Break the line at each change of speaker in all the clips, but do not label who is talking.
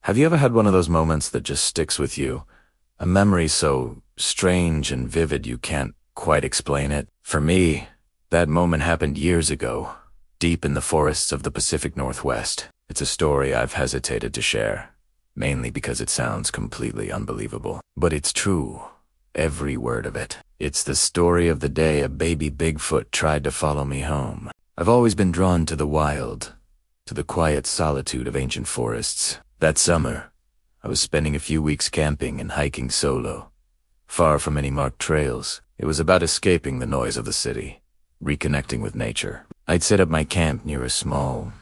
Have you ever had one of those moments that just sticks with you? A memory so strange and vivid you can't quite explain it? For me, that moment happened years ago, deep in the forests of the Pacific Northwest. It's a story I've hesitated to share, mainly because it sounds completely unbelievable. But it's true, every word of it. It's the story of the day a baby Bigfoot tried to follow me home. I've always been drawn to the wild, to the quiet solitude of ancient forests. That summer, I was spending a few weeks camping and hiking solo, far from any marked trails. It was about escaping the noise of the city, reconnecting with nature. I'd set up my camp near a small,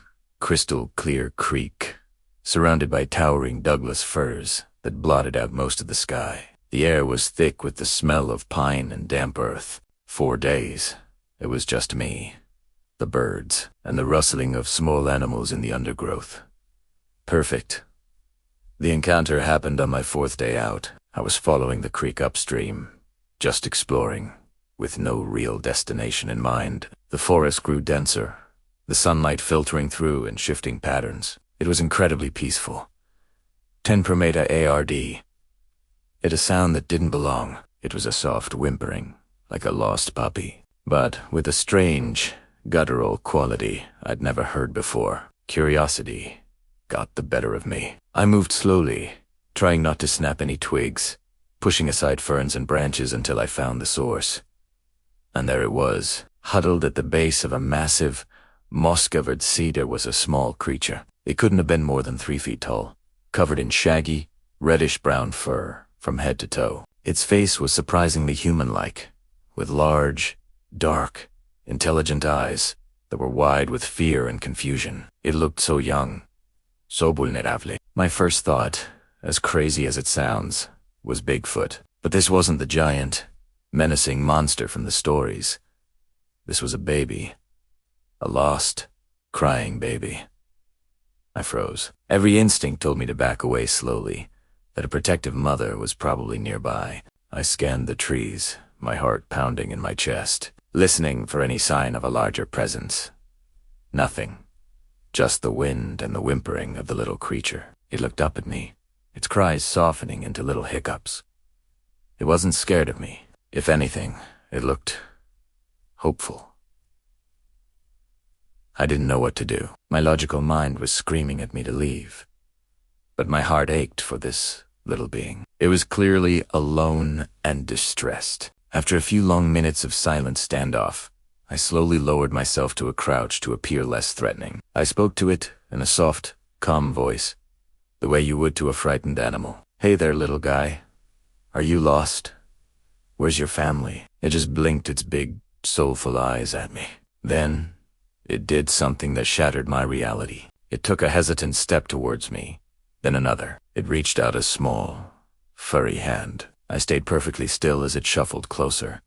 crystal-clear creek, surrounded by towering Douglas firs that blotted out most of the sky. The air was thick with the smell of pine and damp earth. 4 days, it was just me, the birds, and the rustling of small animals in the undergrowth. Perfect. The encounter happened on my 4th day out. I was following the creek upstream, just exploring, with no real destination in mind. The forest grew denser, the sunlight filtering through in shifting patterns. It was incredibly peaceful. Tenprometa ARD. It a sound that didn't belong. It was a soft whimpering, like a lost puppy, but with a strange, guttural quality I'd never heard before. Curiosity got the better of me. I moved slowly, trying not to snap any twigs, pushing aside ferns and branches until I found the source. And there it was, huddled at the base of a massive, moss-covered cedar was a small creature. It couldn't have been more than 3 feet tall, covered in shaggy, reddish-brown fur from head to toe. Its face was surprisingly human-like, with large, dark, intelligent eyes that were wide with fear and confusion. It looked so young, so vulnerable. My first thought, as crazy as it sounds, was Bigfoot. But this wasn't the giant, menacing monster from the stories. This was a baby. A lost, crying baby. I froze. Every instinct told me to back away slowly, that a protective mother was probably nearby. I scanned the trees, my heart pounding in my chest, listening for any sign of a larger presence. Nothing. Just the wind and the whimpering of the little creature. It looked up at me, its cries softening into little hiccups. It wasn't scared of me. If anything, it looked hopeful. I didn't know what to do. My logical mind was screaming at me to leave. But my heart ached for this little being. It was clearly alone and distressed. After a few long minutes of silent standoff, I slowly lowered myself to a crouch to appear less threatening. I spoke to it in a soft, calm voice, the way you would to a frightened animal. "Hey there, little guy. Are you lost? Where's your family?" It just blinked its big, soulful eyes at me. Then, it did something that shattered my reality. It took a hesitant step towards me, then another. It reached out a small, furry hand. I stayed perfectly still as it shuffled closer,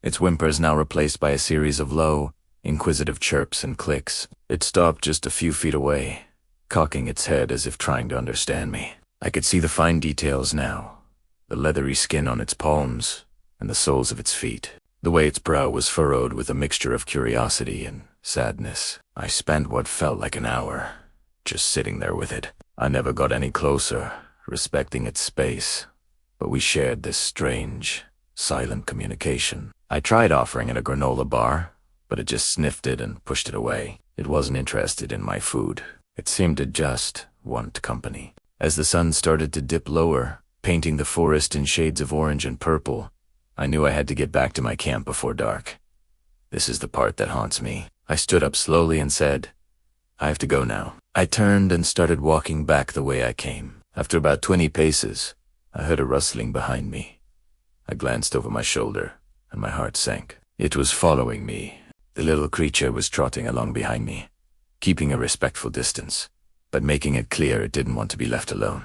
its whimpers now replaced by a series of low, inquisitive chirps and clicks. It stopped just a few feet away, cocking its head as if trying to understand me. I could see the fine details now, the leathery skin on its palms and the soles of its feet, the way its brow was furrowed with a mixture of curiosity and sadness. I spent what felt like an hour just sitting there with it. I never got any closer, respecting its space, but we shared this strange, silent communication. I tried offering it a granola bar, but it just sniffed it and pushed it away. It wasn't interested in my food. It seemed to just want company. As the sun started to dip lower, painting the forest in shades of orange and purple, I knew I had to get back to my camp before dark. This is the part that haunts me. I stood up slowly and said, "I have to go now." I turned and started walking back the way I came. After about 20 paces, I heard a rustling behind me. I glanced over my shoulder, and my heart sank. It was following me. The little creature was trotting along behind me, keeping a respectful distance, but making it clear it didn't want to be left alone.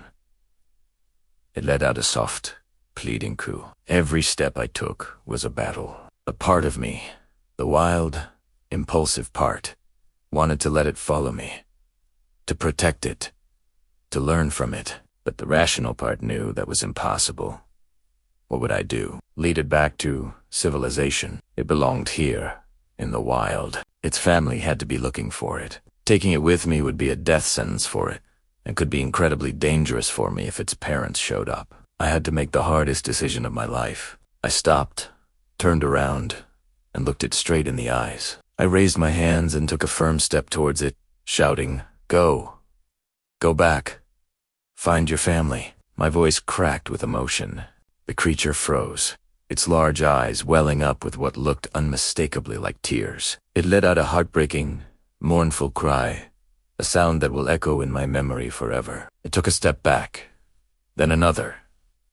It let out a soft, pleading coo. Every step I took was a battle. A part of me, the wild, impulsive part, wanted to let it follow me, to protect it, to learn from it, but the rational part knew that was impossible. What would I do? Lead it back to civilization? It belonged here, in the wild. Its family had to be looking for it. Taking it with me would be a death sentence for it, and could be incredibly dangerous for me if its parents showed up. I had to make the hardest decision of my life. I stopped, turned around, and looked it straight in the eyes. I raised my hands and took a firm step towards it, shouting, "Go! Go back! Find your family!" My voice cracked with emotion. The creature froze, its large eyes welling up with what looked unmistakably like tears. It let out a heartbreaking, mournful cry, a sound that will echo in my memory forever. It took a step back, then another,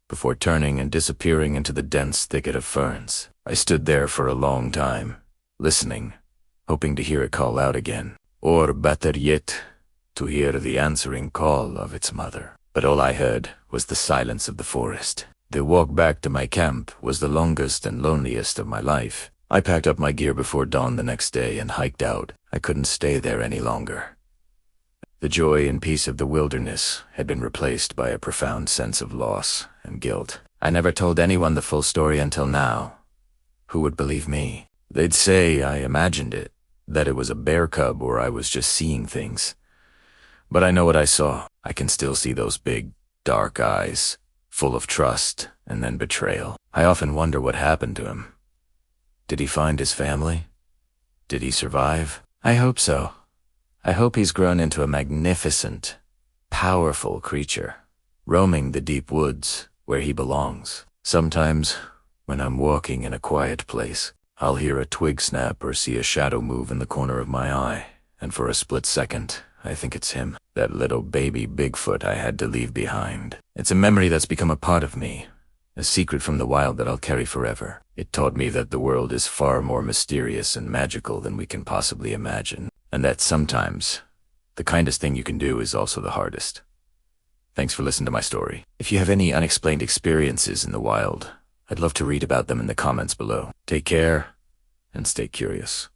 before turning and disappearing into the dense thicket of ferns. I stood there for a long time, listening, hoping to hear it call out again, or better yet, to hear the answering call of its mother. But all I heard was the silence of the forest. The walk back to my camp was the longest and loneliest of my life. I packed up my gear before dawn the next day and hiked out. I couldn't stay there any longer. The joy and peace of the wilderness had been replaced by a profound sense of loss and guilt. I never told anyone the full story until now. Who would believe me? They'd say I imagined it, that it was a bear cub or I was just seeing things. But I know what I saw. I can still see those big, dark eyes, full of trust and then betrayal. I often wonder what happened to him. Did he find his family? Did he survive? I hope so. I hope he's grown into a magnificent, powerful creature, roaming the deep woods where he belongs. Sometimes, when I'm walking in a quiet place, I'll hear a twig snap or see a shadow move in the corner of my eye, and for a split second, I think it's him, that little baby Bigfoot I had to leave behind. It's a memory that's become a part of me, a secret from the wild that I'll carry forever. It taught me that the world is far more mysterious and magical than we can possibly imagine, and that sometimes the kindest thing you can do is also the hardest. Thanks for listening to my story. If you have any unexplained experiences in the wild, I'd love to read about them in the comments below. Take care, and stay curious.